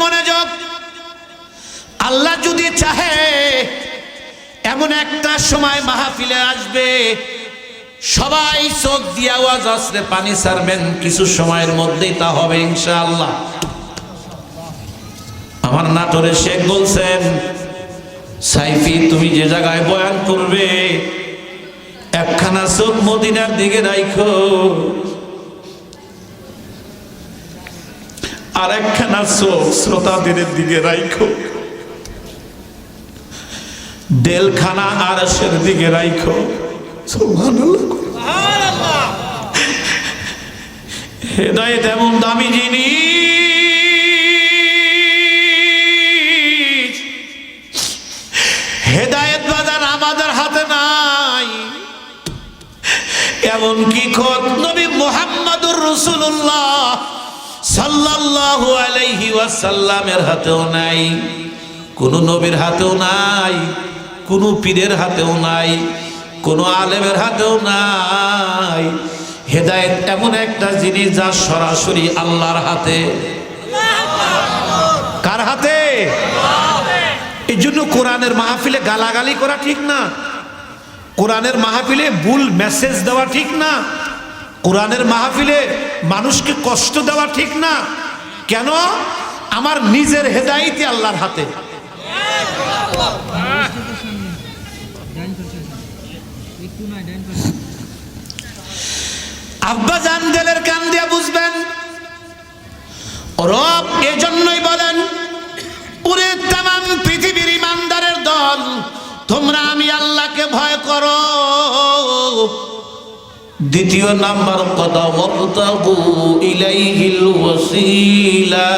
মনোযোগ। আল্লাহ যদি চাহে এমন একটা সময় মাহফিলে আসবে, সবাই চোখ দিয়ে আওয়াজ আসলে পানি ছাড়বেন, কিছু সময়ের মধ্যেই তা হবে ইনশাআল্লাহ। আমার নাটোরের শেখ বলছেন, সাইফি তুমি যে জায়গায় বয়ান করবে একখানা চোখ মদিনার দিকে রাখো, আর একখানা চোখ শ্রোতাদের দিকে রাখো, দেলখানা আরশের দিকে রাখো। সুবহানাল্লাহ। হেদায়েত এমন দামি জিনিস, হেদায়েত বাজার আমাদের হাতে নাই, এমনকি খোদ নবী মুহাম্মদুর রাসূলুল্লাহ সাল্লাল্লাহু আলাইহি ওয়াসাল্লামের হাতেও নাই, কোন নবীর হাতেও নাই, কোন পীরের হাতেও নাই, কোন আলেমের হাতেও নাই। হেদায়েত এমন একটা জিনিস যা সরাসরি আল্লাহর হাতে। কার হাতে? এই জন্য কোরআনের মাহফিলে গালাগালি করা ঠিক না, কোরআনের মাহফিলে ভুল মেসেজ দেওয়া ঠিক না, কোরআনের মাহফিলে মানুষকে কষ্ট দেওয়া ঠিক না। কেন? আমার নিজের হেদায়েতই আল্লাহর হাতে। আব্বা জান দিলের কান দিয়ে বুঝবেন, রব এজন্যই বলেন, পুরো তামাম পৃথিবীর ইমানদারের দল, তোমরা আমি আল্লাহকে ভয় করো। দ্বিতীয় নাম্বার কথা, ওয়াবতাগু ইলাইহিল ওয়াসিলা।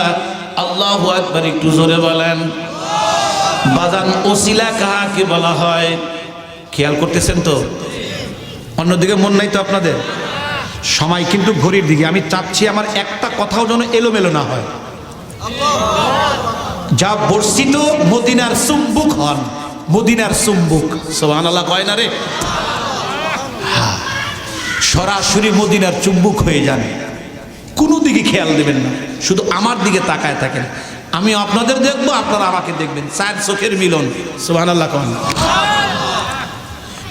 আল্লাহু আকবার, একটু জোরে বলেন। বাজান ওসিলা কাকে বলা হয় খেয়াল করতেছেন তো? অন্যদিকে মন নাই তো আপনাদের? সময় কিন্তু ঘড়ির দিকে। আমি চাচ্ছি আমার একটা কথাও যেন এলোমেলো না হয়। যা বর্ষিত মদিনার চুম্বুক হন, মদিনার চুম্বুক। সুবহানাল্লাহ কয় না রে? সরাসরি মদিনার চুম্বুক হয়ে যান, কোনো দিকে খেয়াল দেবেন না, শুধু আমার দিকে তাকায় থাকেন। আমি আপনাদের দেখবো, আপনারা আমাকে দেখবেন। চার চোখের মিলন। সুবহানাল্লাহ কয় না?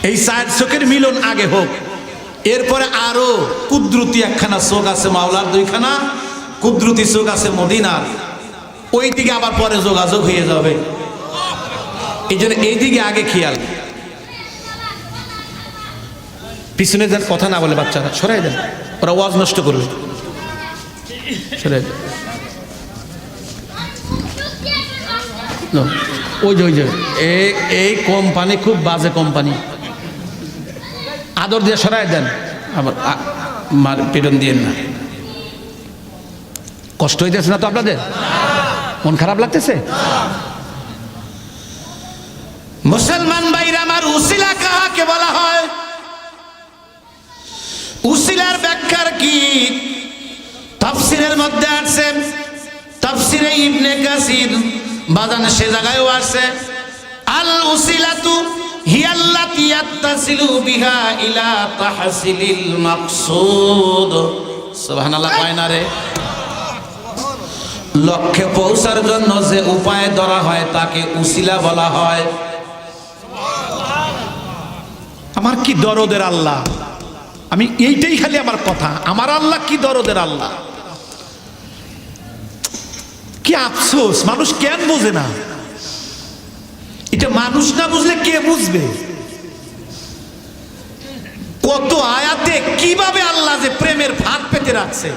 এই চার চোখের মিলন আগে হোক, এরপরে আরো কুদরতি একখানা চোখ আছে মাওলার, দুইখানা কুদরতি চোখ আছে মদিনার, ওই দিকে আবার পরে যোগাযোগ হয়ে যাবে। এই জন্য এই দিকে আগে খেয়াল। পিছনে যান, কথা না বলে বাচ্চারা সরাই দেন, ওরা ওয়াজ নষ্ট করবে। সরাই দেন। ওই যে ওই যে এই কোম্পানি খুব বাজে কোম্পানি, আদর দিয়ে সরাই দেন, আবার পেটন দিয়ে না। কষ্ট হইতেছে না তো আপনাদের? মন খারাপ লাগতেছে? মুসলমান ভাইরা আমার, উসিলা কাকে বলা হয়? উসিলার ব্যাখ্যার কি তাফসীরের মধ্যে আছে, তাফসীরে ইবনে কাসির বাজান সে জায়গায়ও আছে, আল উসিলাতু হিয়াল্লাতী ইয়াত্তাসিলু বিহা ইলা তাহসিলিল মাকসুদ। সুবহানাল্লাহ কয় না রে? লক্ষ্যে পৌঁছার জন্য যে উপায় ধরা হয় তাকে উসিলা বলা হয়। আমার কি দরদের আল্লাহ! আমি এইটাই খালি আমার কথা, আমার আল্লাহ কি দরদের আল্লাহ! কি আফসোস, মানুষ কেন বোঝে না? এটা মানুষ না বুঝলে কে বুঝবে? কত আয়াতে কিভাবে আল্লাহ যে প্রেমের ভাগ পেতে রাখছে।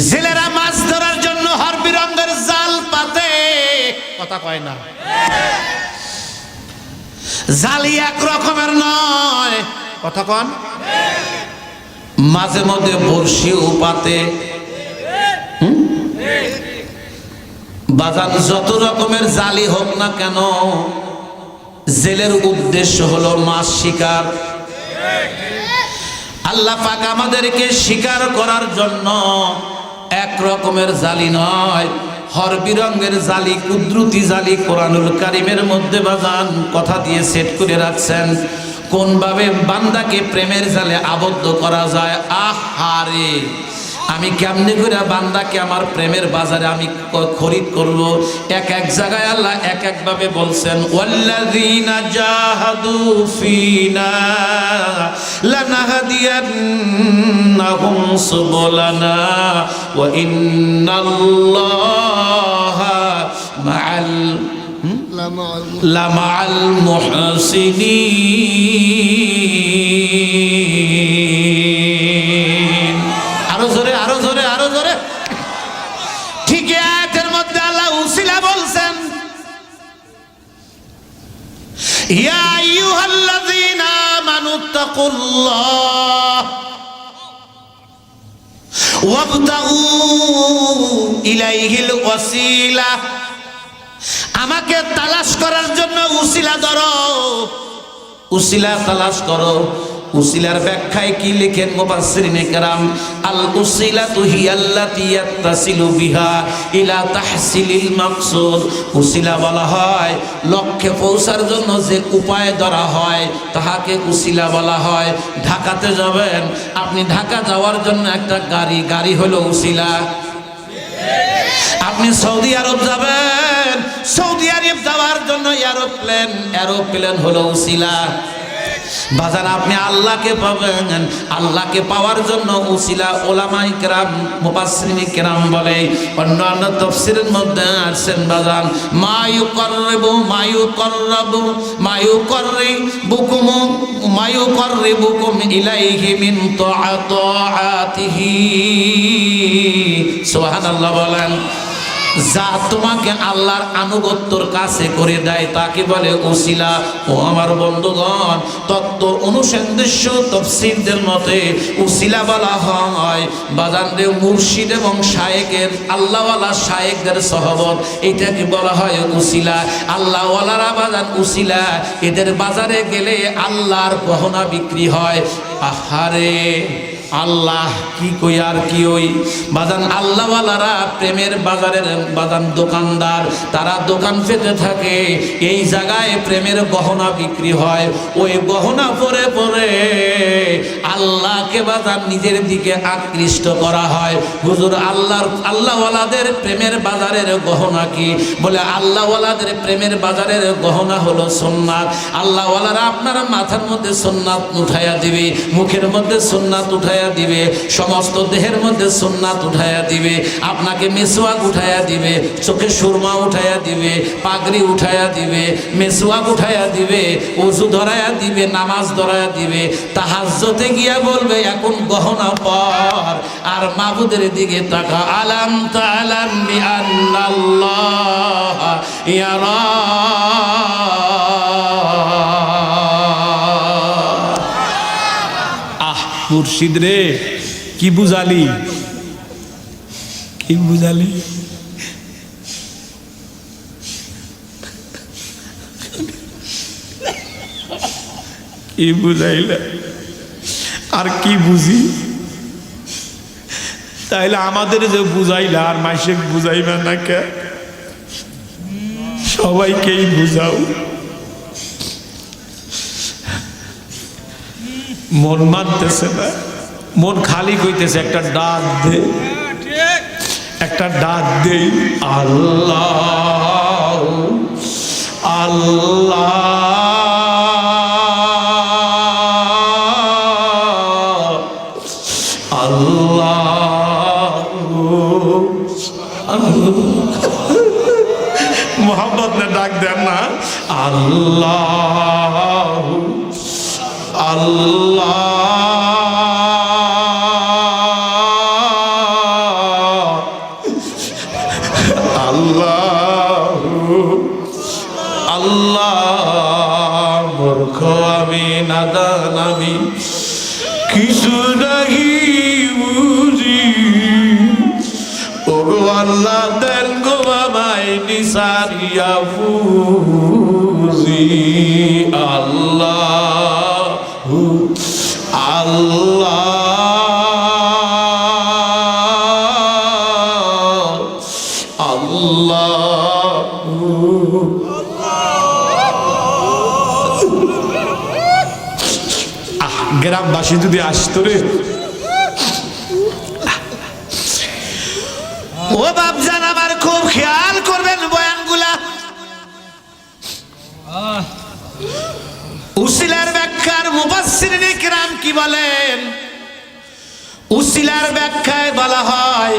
জেলেরা মাছ ধরার জন্য হরবি রঙের জাল পাতে, কথা কয় না? জালি এক রকমের নয়, কথা কন? মাঝে মধ্যে বড়শিও পাতে। বাজান যত রকমের জালি হোক না কেন, জেলের উদ্দেশ্য হলো মাছ শিকার। আল্লাহ পাক আমাদেরকে শিকার করার জন্য এক রকমের জালি নয়, হরবি রঙের জালি, কুদরতি জালি কোরআনুল কারীমের মধ্যে বাজান কথা দিয়ে সেট করে রাখছেন কোন ভাবে বান্দাকে প্রেমের জালে আবদ্ধ করা যায়। আহারে, আমি কেমনে করে বান্দাকে আমার প্রেমের বাজারে আমি খরিদ করব? এক এক জায়গায় আল্লাহ এক এক ভাবে বলছেন, ওয়াল্লাযীনা জাহাদু ফিনা লানাহদিয়ান্নাহুম সুবুলানা ওয়া ইন্নাল্লাহা মাআল লামাআল মুহসিনিন। আরো জোরে, আরো জোরে, আরো জোরে। ঠিক আয়াতের মধ্যে আল্লাহ উসিলা বলছেন, ইয়া আইয়ুহাল্লাযীনা আমানুত্তাকুল্লাহ ওয়াবতাগু ইলাইহিল ওয়াসিলা। আমাকে তালাশ করার জন্য উসিলা ধরো, উসিলা তালাশ করো। উসিলার ব্যাখ্যায় কি লিখেন মুফাসসিরিনে কেরাম? আল উসিলাতু হিয়াল্লাতী ইয়াত্তাসিলু বিহা ইলা তাহসিলিল মাকসুদ। উসিলা বলা হয় লক্ষ্যে পৌঁছার জন্য যে উপায় ধরা হয় তাহাকে উসিলা বলা হয়। ঢাকাতে যাবেন আপনি, ঢাকা যাওয়ার জন্য একটা গাড়ি হলো উসিলা। আপনি সৌদি আরব যাবেন, সৌদি আরব যাওয়ার জন্য এরোপ্লেন হলো উসিলা। বাজার আপনি আল্লাহকে পাবেন, আল্লাহকে পাওয়ার জন্য উসিলা। ওলামায়ে কেরাম মুফাসসিরিনে কেরাম বলে, অন্যান্য তাফসীরের মধ্যে আসেন বাজান, মায়ুকাররিবুকুম ইলাইহি মিন তাআতিহি। সুবহানাল্লাহ বলেন। যা তোমাকে আল্লাহর আনুগত্যর কাছে করে দেয় তাকে বলে উসিলা। ও আমার বন্ধুগণ, তত্ত্ব অনুসন্দেশ্য তাফসীরদের মতে উসিলা বলা হয় বাজানদের মুর্শিদ এবং শায়েকের, আল্লাহওয়ালা শায়েকদের সহবত, এটাকে বলা হয় উসিলা। আল্লাহওয়ালারা বাজান উসিলা, এদের বাজারে গেলে আল্লাহর গহনা বিক্রি হয়। আহারে আল্লাহ কি কই আর কি ওই বাজান, আল্লাহওয়ালারা প্রেমের বাজারের বাজান দোকানদার, তারা দোকান পেতে থাকে, এই জায়গায় প্রেমের গহনা বিক্রি হয়। ওই গহনা পরে পরে আল্লাহকে বাজান নিজের দিকে আকৃষ্ট করা হয়। হুজুর আল্লাহওয়ালাদের প্রেমের বাজারের গহনা কি? বলে আল্লাহওয়ালাদের প্রেমের বাজারের গহনা হলো সুন্নাত। আল্লাহওয়ালারা আপনার মাথার মধ্যে সুন্নাত উঠাইয়া দিবে, মুখের মধ্যে সুন্নাত উঠাইয়া দিবে, সমস্ত দেহের মধ্যে সুন্নাত উঠাইয়া দিবে, আপনাকে মেসওয়াক উঠাইয়া দিবে, চোখে সুরমা উঠাইয়া দিবে, পাগড়ি উঠাইয়া দিবে, মেসওয়াক উঠাইয়া দিবে, ওযু ধরাইয়া দিবে, নামাজ ধরাইয়া দিবে, তাহাজ্জুদে গিয়া বলবে এখন গহনা পর, আর মাবুদের দিকে তাকা। আলাম তাআলাম বিআন্নাল্লাহ ইয়ারা। মুর্শিদ রে কি বুঝালি, কি বুঝালি? কি বুঝাইলা আর কি বুঝি? তাইলে আমাদের যে বুঝাইলা আর মাইশেক বুঝাইবা না কে? সবাইকেই বুঝাও। মন মানতেছে না, মন খালি কইতেছে, একটা ডাক দে, একটা ডাক দে। আল্লাহ আল্লাহ আল্লাহ মোহাম্মদ ने ডাক দেন না? আল্লাহ আল্লাহ আল্লাহ আল্লাহ। মূর্খ আমি, নাদান আমি, কিছু নাহি বুঝি, ও আল্লাহ দেন গো আমায় নিসারিয়া বুঝি। আল্লাহ আল্লাহ আল্লাহ। গ্রামবাসী যদি আসতো রে, ও বাপজান আমার খুব খেয়াল করবেন বয়ানগুলা। উসিলার ব্যাখ্যার মুফাসসিরিন কিরাম কি বলেন? উসিলার ব্যাখ্যায় বলা হয়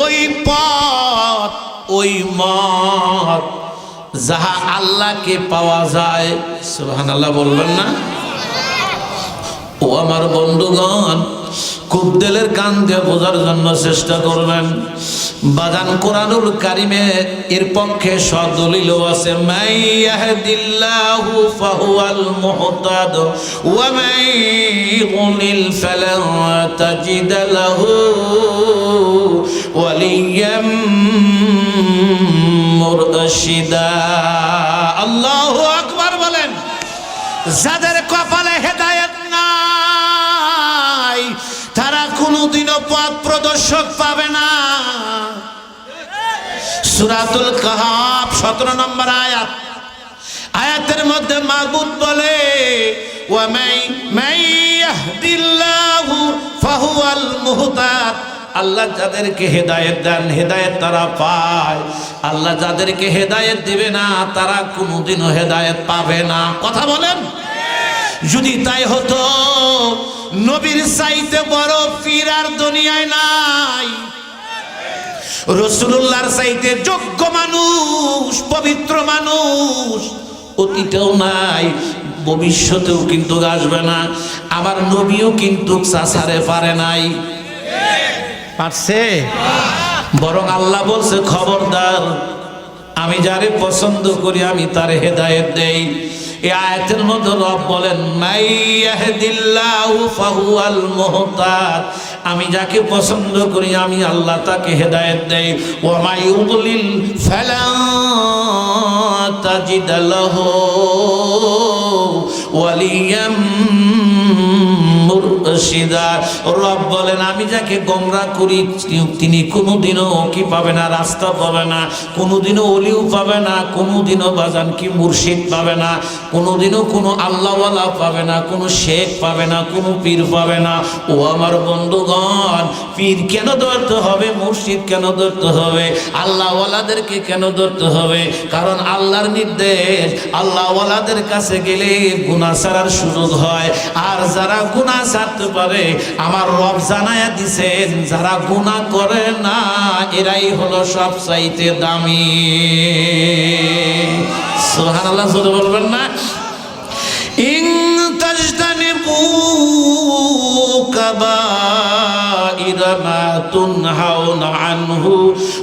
ওই পথ, ওই মত যাহা আল্লাহকে পাওয়া যায়। সুবহানাল্লাহ বলবেন না? ও আমার বন্ধুগণ, খুব দিলের কান দিয়ে বোঝার জন্য চেষ্টা করবেন। বাজান কোরআনুল কারিমে এর পক্ষে সদলিল আছে, মান ইয়াহদিল্লাহু ফাহুয়াল মুহতাদ ওয়া মান ইউদ্লিল ফালান তাজিদ লাহু ওয়ালিয়াম মুরশিদা। আল্লাহু আকবার বলেন। যাদের কপালে হেদায়েত নাই তারা কোনোদিনও পথ প্রদর্শক পাবে না। সূরাতুল কাহফ 17 নম্বর আয়াত। আয়াতের মধ্যে মাবুদ বলে ওয়া মান ইয়াহদিল্লাহু ফাহুয়াল মুহতাদ। আল্লাহ যাদেরকে হেদায়েত দেন, হেদায়েত তারা পায়। আল্লাহ যাদেরকে হেদায়েত দিবে না তারা কোনোদিনও হেদায়েত পাবে না। কথা বলেন। যদি তাই হতো নবীর চাইতে বড় পীর আর দুনিয়ায় নাই। রাসূলুল্লাহর চাইতে যোগ্য মানুষ, পবিত্র মানুষ অতীতেও নাই, ভবিষ্যতেও কিন্তু আসবে না। আমার নবীও কিন্তু চাচারে পারে নাই। পারছে? বরং আল্লাহ বলছে খবরদার, আমি যারে পছন্দ করি আমি তার হেদায়েত দেই। এই আয়াতের মধ্যে রব বলেন মান ইয়াহদিল্লাহু ফাহুয়াল মুহতাদ। আমি যাকে পছন্দ করি আমি আল্লাহ তাকে হেদায়েত দেই। ওয়া মান ইউদ্লিল ফালান তাজিদ লাহু ওয়ালিয়াম মুরশিদা। রব বলেন আমি যাকে গোমরাহ করি তিনি কোনোদিনও কি পাবে না, রাস্তা পাবে না, কোনোদিনও ওলিও পাবে না, কোনোদিনও বাজান কি মুর্শিদ পাবে না, কোনোদিনও কোনো আল্লাহওয়ালা পাবে না, কোনো শেখ পাবে না, কোনো পীর পাবে না। ও আমার বন্ধুগণ, পীর কেন ধরতে হবে, মুর্শিদ কেন ধরতে হবে, আল্লাহওয়ালাদেরকে কেন ধরতে হবে? কারণ আল্লাহর নির্দেশ, আল্লাহওয়ালাদের কাছে গেলে গুনাহ ছাড়ার সুযোগ হয়। আর যারা গুনাহ ছাড়তে পারে আমার রব জানায়া দিছেন যারা গুনাহ করে না এরাই হলো সবচাইতে দামি। সুবহানাল্লাহ জোরে বলবেন না? ইন তাজতানিবু কাবাইরা মা তুনহাউনা আনহু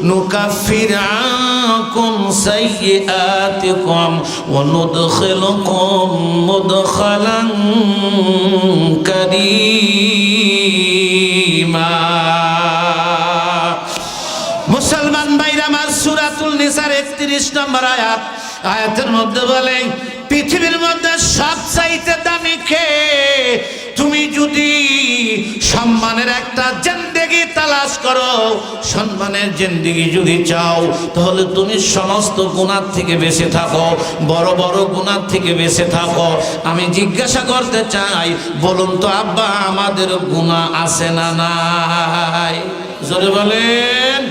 নুকাফির আনকুম সাইয়্যাতিকুম ওয়া নুদখিলুকুম মুদখালান কারীমা। মুসলমান ভাইরা আমার সূরাতুল নিসার 31 নম্বর আয়াত। আয়াতের মধ্যে বলে পৃথিবীর মধ্যে সবচাইতে দামি কে? তুমি যদি সম্মানের একটা জিন্দেগি তালাশ করো, সম্মানের জিন্দেগি যদি চাও, তাহলে তুমি সমস্ত গুনাহ থেকে বেঁচে থাকো, বড় বড় গুনাহ থেকে বেঁচে থাকো। আমি জিজ্ঞাসা করতে চাই, বলুন তো আব্বা আমাদের গুনাহ আছে না নাই? জোরে বলেন।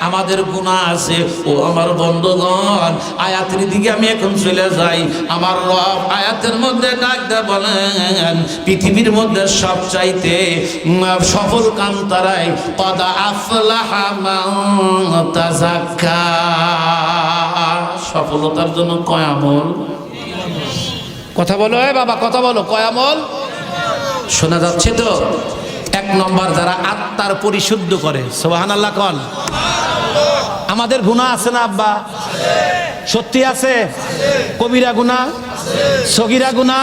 আমাদের গুনাহ আছে। ও আমার বন্ধুগণ, আয়াতের দিকে আমি এখন চলে যাই। আমার রব আয়াতের মধ্যে ডাক দেয়া বলেন পৃথিবীর মধ্যে সবচাইতে সফল কাম তারাই, কদ আফলাহা মান তাযাক্কা। সফলতার জন্য কয় আমল? কথা বলো বাবা, কথা বলো, কয় আমল? শোনা যাচ্ছে তো? 1 নম্বর যারা আত্মার পরিশুদ্ধ করে। সুবহানাল্লাহ কোন? আমাদের গুনাহ আছে না আব্বা? সত্যি আছে? কবিরা গুনাহ, সগীরা গুনাহ,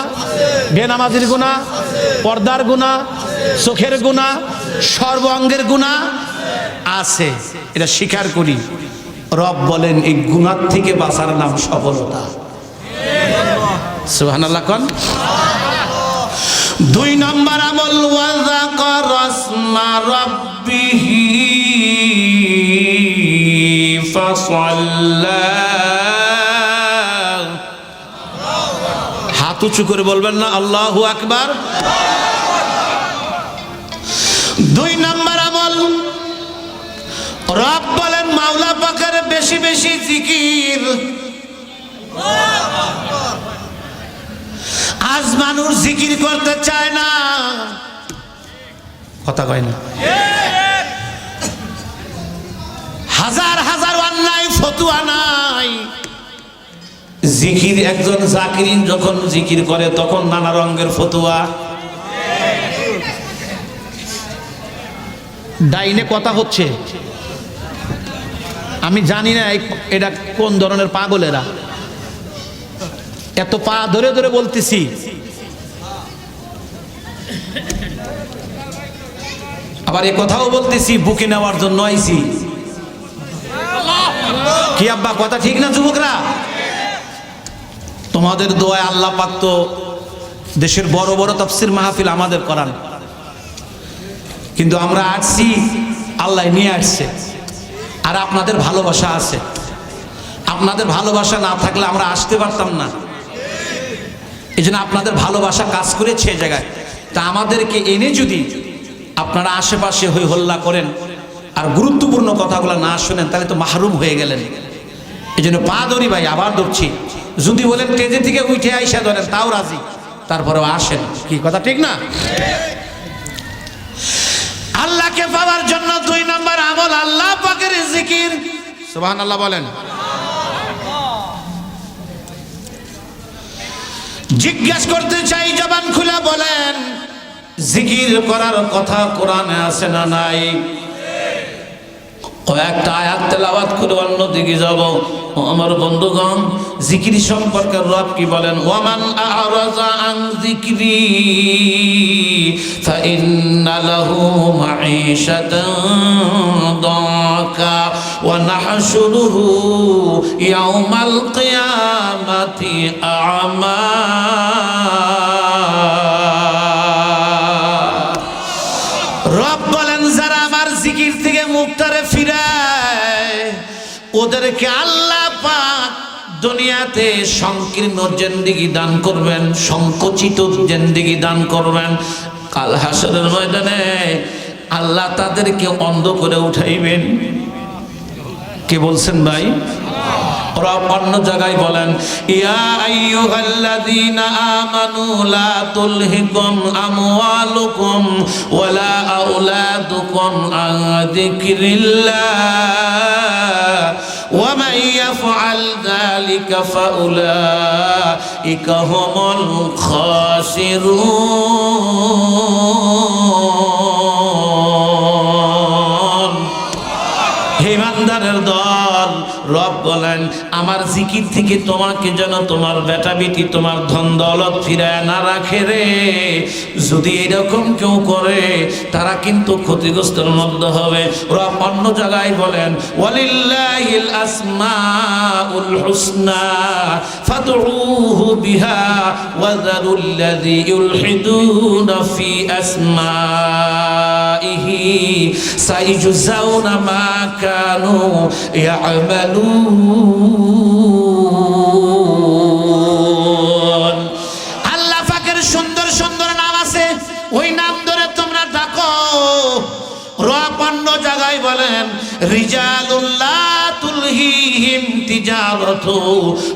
বেনামাজির গুনাহ, পর্দার গুনাহ, চোখের গুনাহ, সর্বাঙ্গের গুনাহ আছে, এটা স্বীকার করি। রব বলেন এই গুনাহ থেকে বাঁচার নাম সফলতা। সুবহানাল্লাহ কোন? 2 নম্বর আমল ওয়া যাকারা ইসমা রাব্বিহি ফাসাল্লা। হাত উঁচু করে বলবেন না আল্লাহু আকবার? 2 নম্বর আমল বেশি জিকির। আজ মানুষ জিকির করতে চায় না, কথা কয় না। হাজার হাজার অন্যায় ফতুয়া নাই। জিকির একজন জাকিরিন যখন জিকির করে তখন নানা রঙের ফতুয়া। ডাইনে কথা হচ্ছে, আমি জানি না এটা কোন ধরনের পাগলেরা, এত পা ধরে ধরে বলতেছি। আবার এই কথাও বলতেছি বুকে নেওয়ার জন্য আইছি। কি আব্বা কথা ঠিক না যুবকরা? তোমাদের দোয়ায় আল্লাহ পাক তো দেশের বড় বড় তাফসীর মাহফিল আমাদের করান, কিন্তু আমরা আসছি আল্লাহ নিয়ে আসছে। আর আপনাদের ভালোবাসা আছে, আপনাদের ভালোবাসা না থাকলে আমরা আসতে পারতাম না। এই জন্য আপনাদের ভালোবাসা কাজ করেছে এই জায়গায়। তা আমাদেরকে এনে যদি আপনারা আশেপাশে হই হল্লা করেন আর গুরুত্বপূর্ণ কথাগুলো না শোনেন তাহলে তো মাহরুম হয়ে গেলেন। এই জন্য পা ধরি ভাই, আবার ধরছি। যদি বলেন স্টেজে থেকে উঠে আইসা ধরেন তাও রাজি, তারপরেও আসেন। কি কথা ঠিক না? আল্লাহকে পাওয়ার জন্য 2 নম্বর আমল আল্লাহ পাকের জিকির। সুবহানাল্লাহ বলেন। জিজ্ঞাসা করতে চাই, জবান খুলে বলেন, জিকির করার কথা কোরআনে আছে না নাই? কয়েকটা আয়াত তেলাওয়াত করে অন্যদিকে যাব। আমার বন্ধুগণ, জিকির সম্পর্কে রব কি বলেন? ওয়ামান আ'রাযা আন যিকরি ফাইন্না লাহু মাঈশাতান দাকা ওয়া নাহশুরুহু ইয়াওমাল কিয়ামাতি আ'মা। রব বলেন, যারা আমার জিকির থেকে মুখটারে ফিরায় ওদেরকে আল্লাহ পাক দুনিয়াতে সংকীর্ণ জিন্দেগি দান করবেন, সংকুচিত জিন্দেগি দান করবেন। কাল হাসরের ময়দানে আল্লাহ তাদেরকে অন্ধ করে উঠাইবেন। কে বলছেন ভাই? রব অন্য জায়গায় বলেন, ইয়া আইয়ুহাল্লাযীনা আমানু লা তুলহিকুম আমওয়ালুকুম ওয়ালা আওলাদুকুম আন যিকরিল্লাহ ওয়া মান ইয়াফআল যালিকা ফাউলাইকা হুমুল খাসিরুন। হে ইমানদারের দল, রব বলেন, আমার জিকির থেকে তোমাকে যেন তোমার বেটা বেটি তোমার ধন দৌলত ফিরায় না রাখে রে। যদি এরকম কেউ করে তারা কিন্তু ক্ষতিগ্রস্তের মধ্যে হবে। রব অন্য জায়গায় বলেন, ওয়ালিল্লাহিল আসমাউল হুসনা ফাদউহু বিহা ওয়া যারুল্লাযী ইউলহিদুনা ফি আসমাইহি সাইজুজাউনা মা কানু ইয়ামালুন। আল্লাহ পাকের সুন্দর সুন্দর নাম আছে, ওই নাম ধরে তোমরা ডাকো। রব অন্য জায়গায় বলেন, রিজালুল্লাহ তুলহিহিম তিজারাতু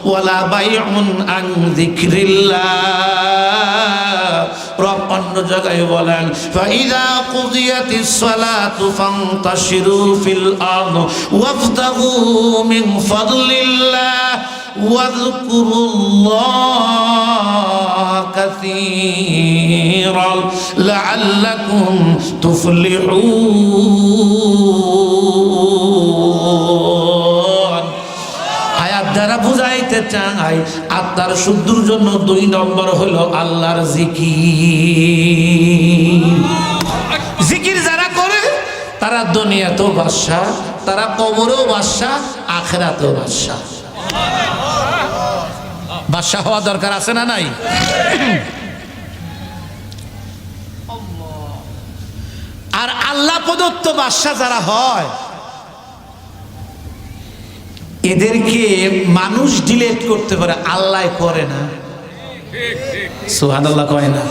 ওয়ালা বাইউন আন যিকরিল্লাহ। রব অন্য জায়গায় বলেন, ফাইযা কুদিয়াতিস সালাতু ফান্তাশিরু ফিল আরদ ওয়াবতাগু মিন ফাদলিল্লাহ ওয়াযকুরুল্লাহ কাসীরান লাআল্লাকুম তুফলিহুন। আয়াত দ্বারা বুঝাইতে চাই, আত্মার শুদ্ধির জন্য 2 নম্বর হলো আল্লাহর জিকির। জিকির যারা করে তারা দুনিয়াতেও বাদশা, তারা কবরেও বাদশা, আখিরাতেও বাদশা। বাদশা হওয়া দরকার আছে না নাই? আর আল্লাহ প্রদত্ত বাদশা যারা হয় এদেরকে মানুষ ডিলেট করতে পারে, আল্লাহ করে না। সুবহানাল্লাহ কয় না?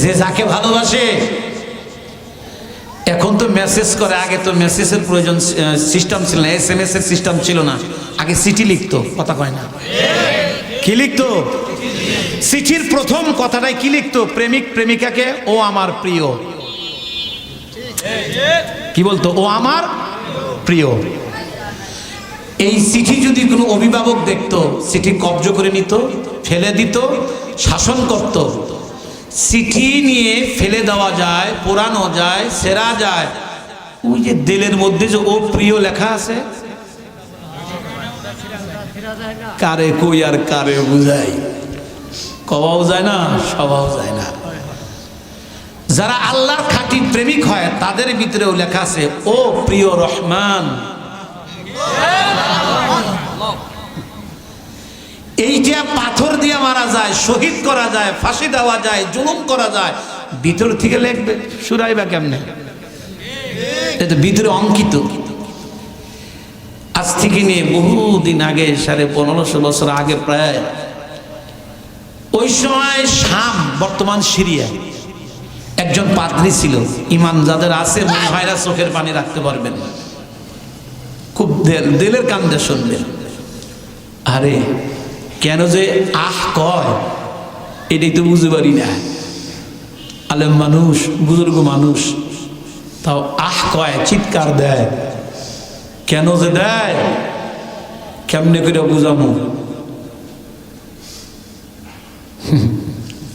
যে যাকে ভালোবাসে মেসেজ করে, আগে তো মেসেজের প্রয়োজন সিস্টেম ছিল না, SMS এর সিস্টেম ছিল না, আগে চিঠি লিখতো, কথা কয় না, কি লিখতো? চিঠির প্রথম কথাটাই কি লিখতো? প্রেমিক প্রেমিকাকে ও আমার প্রিয়, কি বলতো? ও আমার প্রিয়। এই চিঠি যদি কোনো অভিভাবক দেখতো, চিঠি কব্জ করে নিত, ফেলে দিত, শাসন করত। চিঠি নিয়ে ফেলে দেওয়া যায়, পোড়ানো যায়, ছেঁড়া যায়, ওই যে দিলের মধ্যে যে ও প্রিয় লেখা আছে, কারে কই আর কারে বুঝাই, কবাও যায় না, সবাও যায় না। যারা আল্লাহর খাঁটি প্রেমিক হয় তাদের ভিতরেও লেখা আছে ও প্রিয় রহমান। এই যে পাথর দিয়ে মারা যায়, শহীদ করা যায়, ফাঁসি দেওয়া যায়, জুলুম করা যায়, ভিতর থেকে লিখবে সুরাইবা কেমনে? এটা ভিতরে অঙ্কিত। আজ থেকে নিয়ে বহুদিন আগে, 1550 বছর আগে প্রায়, ওই সময় শাম, বর্তমান সিরিয়া, একজন পাদ্রী ছিল। ইমান যাদের আছে মনে হয় না চোখের পানি রাখতে পারবেন, খুব দিলের কান্দে শুনবেন। আরে কেন যে আহ কয় এটাই তো বুঝতে পারি না। আলেম মানুষ, বুজুর্গ মানুষ, তাও আহ কয়, চিৎকার দেয়, কেন যে দেয়, কেমনে করে বুঝামু?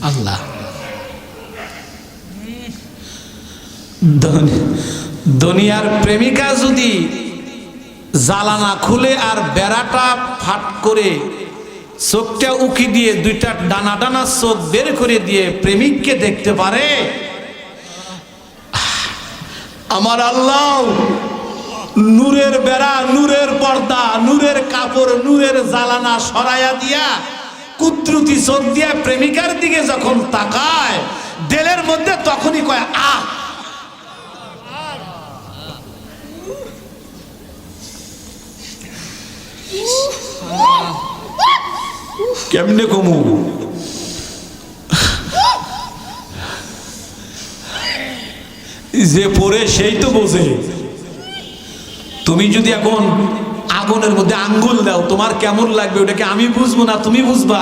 আল্লাহ। দুনিয়ার প্রেমিকা যদি জালানা খুলে আর বেড়াটা ফাট করে চোখটা উকি দিয়ে দুইটা ডানা ডানা চোখ বের করে দিয়ে প্রেমিককে দেখতে পারে, আমার আল্লাহ নূরের বেড়া, নূরের পর্দা, নূরের কাপড়, নূরের জালানা সরাইয়া দিয়া কুদরতি চোখ দিয়া প্রেমিকার দিকে যখন তাকায়, দিলের মধ্যে তখনই কয় আহ। কেমনে কমু? যে পড়ে সেই তো বোঝে। তুমি যদি এখন আগুনের মধ্যে আঙ্গুল দাও, তোমার কেমন লাগবে ওটাকে আমি বুঝবো না, তুমি বুঝবা।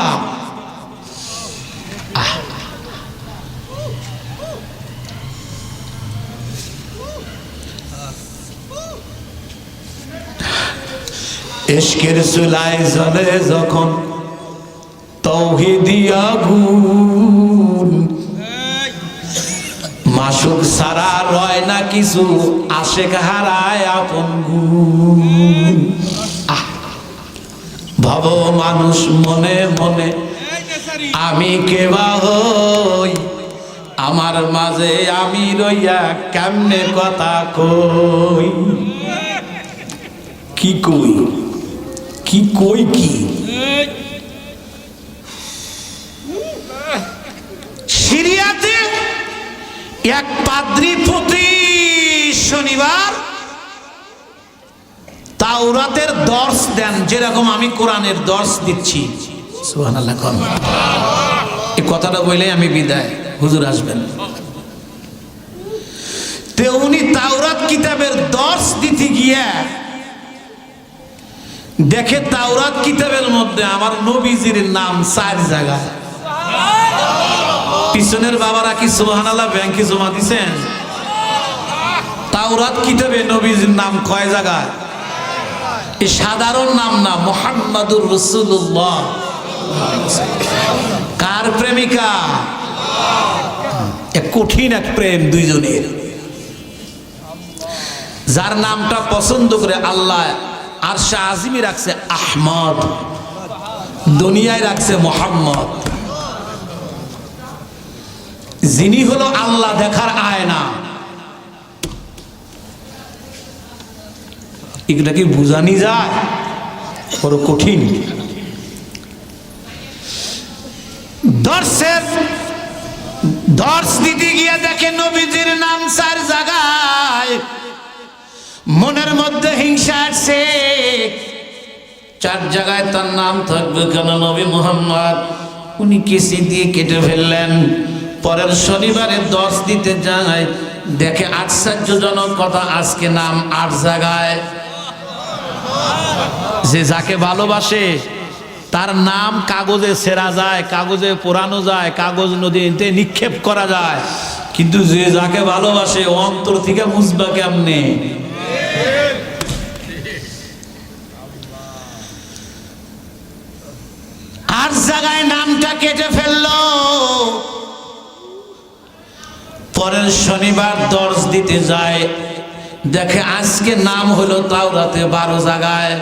ইশকের চুলায় জ্বলে যখন তাওহীদি আগুন, মাসুক সারা রয় না কিছু, আশেক হারায় আপন গুণ। ভব মানুষ মনে মনে আমি কেবা হই, আমার মাঝে আমি রইয়া কেমনে কথা কই। কি কই, কি কই, কি সিরিয়াতে এক পাদ্রী প্রতি শনিবার তাওরাতের দর্শ দেন, যেরকম আমি কোরআনের দর্শ দিচ্ছি। সুবহানাল্লাহ। এই কথাটা বলে আমি বিদায়, হুজুর আসবেন। তে উনি তাওরাত কিতাবের দর্শ দিতে গিয়া দেখে তাওরাত কিতাবের মধ্যে আমার নবীজির নাম 4 জায়গায়। পিছনের বাবারা কি সুবহানাল্লাহ ব্যাংকে জমা দিছেন? তাওরাত কিতাবে নবীজির নাম কয় জায়গায়? এই সাধারণ নাম না, মুহাম্মাদুর রাসূলুল্লাহ। কার প্রেমিকা? এক কঠিন এক প্রেম দুইজনের। যার নামটা পছন্দ করে আল্লাহ আরশে আজিমে রাখছে আহমদ, দুনিয়ায় রাখছে মোহাম্মদ। যিনি হলো আল্লাহ দেখার আয়না। এগুলা কি বুঝানি যায়? বড় কঠিন। দর্শ দিতে গিয়ে দেখে নবীজির নাম 4 জায়গায়। মনের মধ্যে হিংসা আসছে, 4 জায়গায় তার নাম থাকবে কেন? নবী মুহাম্মদ উনি কেসি দিয়ে কেটে ফেললেন, পরের শনিবারে 10 দিতে যায়, দেখে আশ্চর্যজনক কথা, আজকে নাম 8 জায়গায়। যে যাকে ভালোবাসে তার নাম কাগজে ছেঁড়া যায়, কাগজে পোড়ানো যায়, কাগজ নদীতে নিক্ষেপ করা যায়, কিন্তু যে যাকে ভালোবাসে অন্তর থেকে মুছবা কেমনে? আর জায়গায় নামটা কেটে ফেললো। পরের শনিবার 10 দিতে যায়, দেখে আজকে নাম হলো তাওরাতে 12 জায়গায়।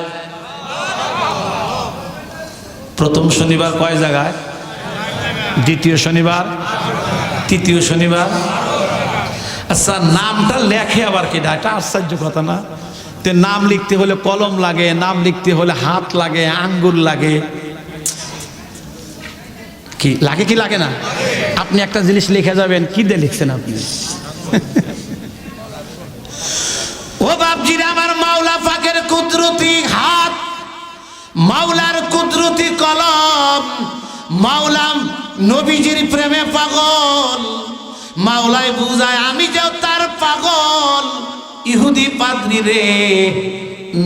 প্রথম শনিবার কয় জায়গায়? দ্বিতীয় শনিবার, তৃতীয় শনিবার। আচ্ছা, নামটা লেখে আবার কি? এটা আশ্চর্য কথা না? তে নাম লিখতে হলে কলম লাগে, নাম লিখতে হলে হাত লাগে, আঙ্গুল লাগে, কি লাগে কি লাগে না? আপনি একটা জিনিস লিখে যাবেন, কি দিয়ে লিখছেন আপনি? ও বাপজিরা, আমার মাওলা পাকের কুদরতি হাত, মাওলার কুদরতি কলম, মাওলা নবীজির প্রেমে পাগল। মাওলাই বুঝায় আমি যে তার পাগল। ইহুদি পাদ্রী রে,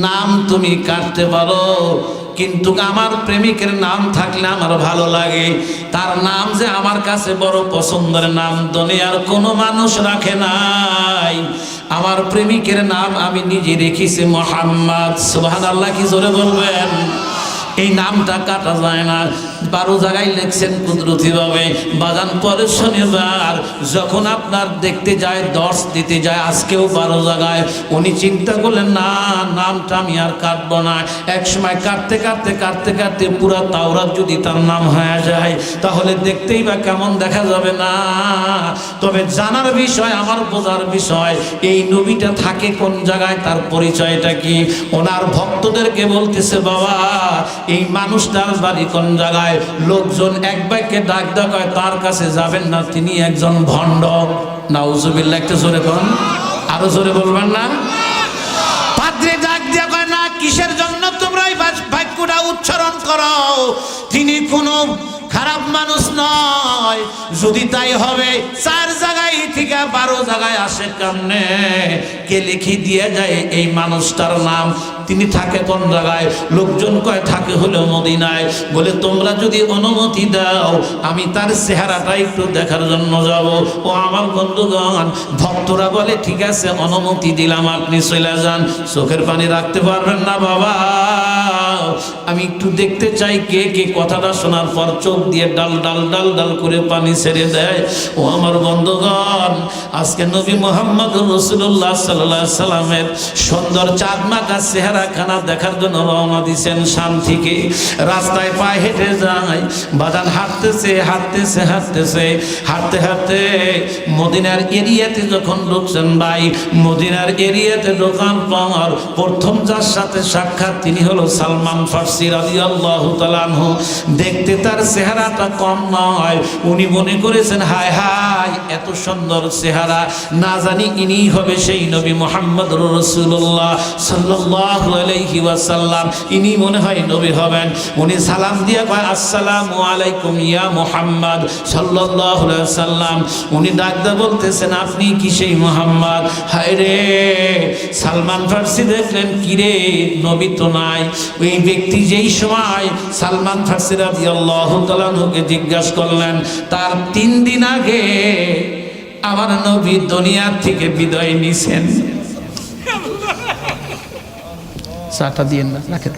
নাম তুমি কাটতে পারো, কিন্তু আমার প্রেমিকের নাম থাকলে আমার ভালো লাগে। তার নাম যে আমার কাছে বড় পছন্দের নাম, দুনিয়ার কোনো মানুষ রাখে নাই। আমার প্রেমিকের নাম আমি নিজে রেখেছি মুহাম্মদ। সুবহানাল্লাহ, কি জোরে বলবেন? এই নামটা কাটা যায় না। 12 জায়গায় লিখছেন কুদরতি ভাবে। বাজান পরের শনিবার যখন আপনার দেখতে যায়, 10 দিতে যায়, আজকেও 12 জায়গায়। উনি চিন্তা করলেন, না, নামটা আমি আর কাটবো না। এক সময় কাটতে কাটতে কাটতে কাটতে পুরা তাওরাত যদি তার নাম হয়ে যায়, তাহলে দেখতেই বা কেমন দেখা যাবে না। তবে জানার বিষয়, আমার বোঝার বিষয়, এই নবীটা থাকে কোন জায়গায়, তার পরিচয়টা কি। ওনার ভক্তদেরকে বলতেছে, বাবা, এই মানুষটার বাড়ি কোন জায়গায়? লোকজন এক ভাইকে ডাক দেয়, তার কাছে যাবেন না, তিনি একজন ভণ্ড। নাউজুবিল্লাহ, একটা জোরে কোন, আরো জোরে বলবেন না? পাদ্রী ডাক দিয়ে কয়, না, কিসের জন্য তোমরা এই বাক্যটা উচ্চারণ করো? তিনি কোনো খারাপ মানুষ নয়। যদি তাই হবে 4 জায়গায় থেকে 12 জায়গায় আসে কেমনে? কে লিখে দিয়ে যায় এই মানুষটার নাম? তিনি থাকে কোন জায়গায়? লোকজন কয় থাকে হলো মদিনায়। বলে তোমরা যদি অনুমতি দাও, আমি তার চেহারাটা একটু দেখার জন্য যাব। ও আমার বন্ধুগণ, ভক্তরা বলে ঠিক আছে, অনুমতি দিলাম, আপনি চলে যান। চোখের পানি রাখতে পারবেন না বাবা, আমি একটু দেখতে চাই। কে কে কথাটা শোনার পর চোখ দিয়ে ডাল ডাল ডাল ডাল করে পানি ছেড়ে দেয়। ও আমার বন্ধুগণ, আজকে নবী মুহাম্মদ রাসূলুল্লাহ সাল্লাল্লাহু আলাইহি সাল্লামের সুন্দর চাঁদমাকা চেহারাখানা দেখার জন্য রওনা দিয়েছেন শাম থেকে। রাস্তায় পায়ে হেঁটে যায়, বাজান হাঁটতেছে হাঁটতেছে হাঁটতেছে হাঁটতে হাঁটতে মদিনার এরিয়াতে যখন ঢুকছেন ভাই, মদিনার এরিয়াতে ঢোকার পর প্রথম যার সাথে সাক্ষাৎ, তিনি হলো সালমান ফারসি রাদিয়াল্লাহু তাআলা আনহু। দেখতে তার চেহারাটা কম নয়। উনি মনে করেছেন, হায় হায়, এত সুন্দর চেহারা, না জানি ইনি হবে সেই নবী মুহাম্মদ রাসূলুল্লাহ সাল্লাল্লাহু আলাইহি ওয়াসাল্লাম। ইনি মনে হয় নবী হবেন। উনি সালাম দিয়ে কয়, আসসালামু আলাইকুম ইয়া মুহাম্মদ সাল্লাল্লাহু আলাইহি ওয়াসাল্লাম। উনি ডাকতে বলতেছেন, আপনি কি সেই মুহাম্মদ? হায় রে, সালমান ফারসি দেখলেন, কি রে, নবী তো নাই। ওই ব্যক্তি যেই সময় সালমান ফারসি রাদিয়াল্লাহু তাআলা আনহুকে জিজ্ঞাসা করলেন, তার 3 দিন আগে আমার নবী দুনিয়া থেকে বিদায় নিছেন। চাটা দিয়েন না, রাখেন।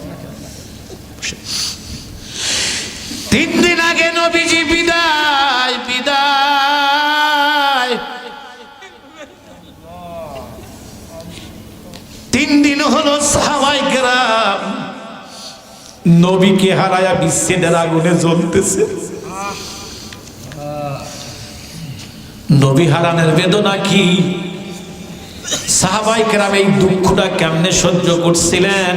3 দিন আগে নবীজি বিদায় বিদায়। 3 দিন হলো সাহাবায়ে কেরাম নবীকে হারায়া বিচ্ছেদের আগুনে জ্বলতেছে। নবী হারানোর বেদনা কি? সাহাবায়ে কেরাম এই দুঃখটা কেমনে সহ্য করছিলেন?